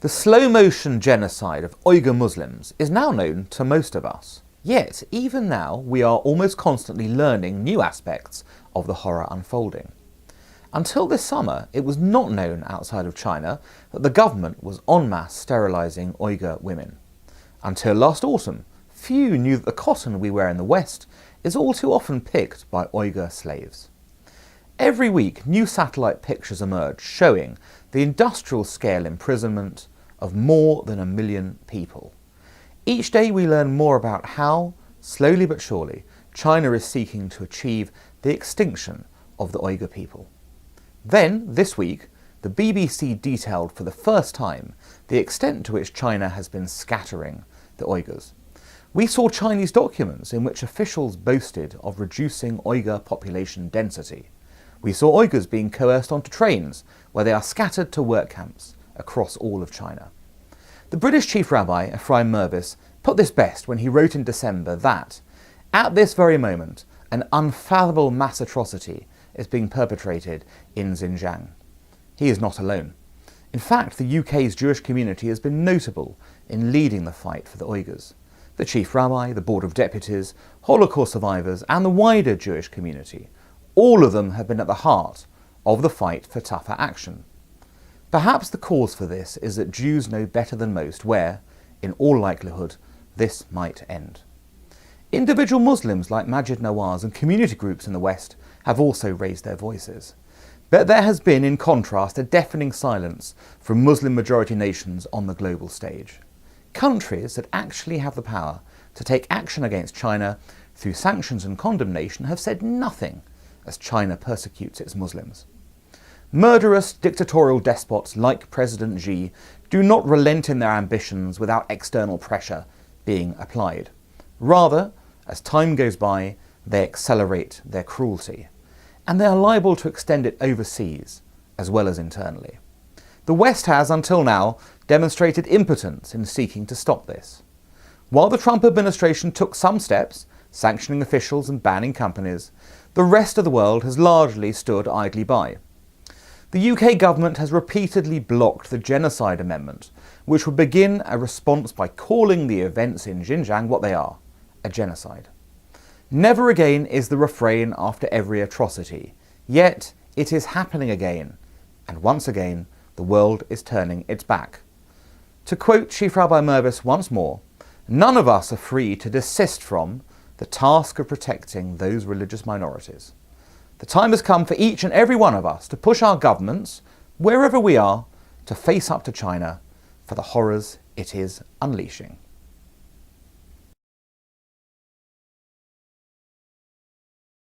The slow-motion genocide of Uighur Muslims is now known to most of us. Yet, even now, we are almost constantly learning new aspects of the horror unfolding. Until this summer, it was not known outside of China that the government was en masse sterilising Uighur women. Until last autumn, few knew that the cotton we wear in the West is all too often picked by Uighur slaves. Every week, new satellite pictures emerge showing the industrial-scale imprisonment of more than 1 million people. Each day we learn more about how, slowly but surely, China is seeking to achieve the extinction of the Uighur people. Then, this week, the BBC detailed for the first time the extent to which China has been scattering the Uyghurs. We saw Chinese documents in which officials boasted of reducing Uighur population density. We saw Uyghurs being coerced onto trains where they are scattered to work camps across all of China. The British Chief Rabbi, Alan Mendoza, put this best when he wrote in December that, at this very moment, an unfathomable mass atrocity is being perpetrated in Xinjiang. He is not alone. In fact, the UK's Jewish community has been notable in leading the fight for the Uyghurs. The Chief Rabbi, the Board of Deputies, Holocaust survivors and the wider Jewish community, all of them have been at the heart of the fight for tougher action. Perhaps the cause for this is that Jews know better than most where, in all likelihood, this might end. Individual Muslims like Majid Nawaz and community groups in the West have also raised their voices. But there has been, in contrast, a deafening silence from Muslim-majority nations on the global stage. Countries that actually have the power to take action against China through sanctions and condemnation have said nothing as China persecutes its Muslims. Murderous dictatorial despots like President Xi do not relent in their ambitions without external pressure being applied. Rather, as time goes by, they accelerate their cruelty. And they are liable to extend it overseas, as well as internally. The West has, until now, demonstrated impotence in seeking to stop this. While the Trump administration took some steps, sanctioning officials and banning companies, the rest of the world has largely stood idly by. The UK government has repeatedly blocked the Genocide Amendment, which would begin a response by calling the events in Xinjiang what they are, a genocide. Never again is the refrain after every atrocity, yet it is happening again, and once again the world is turning its back. To quote Chief Rabbi Mendoza once more, none of us are free to desist from the task of protecting those religious minorities. The time has come for each and every one of us to push our governments, wherever we are, to face up to China for the horrors it is unleashing.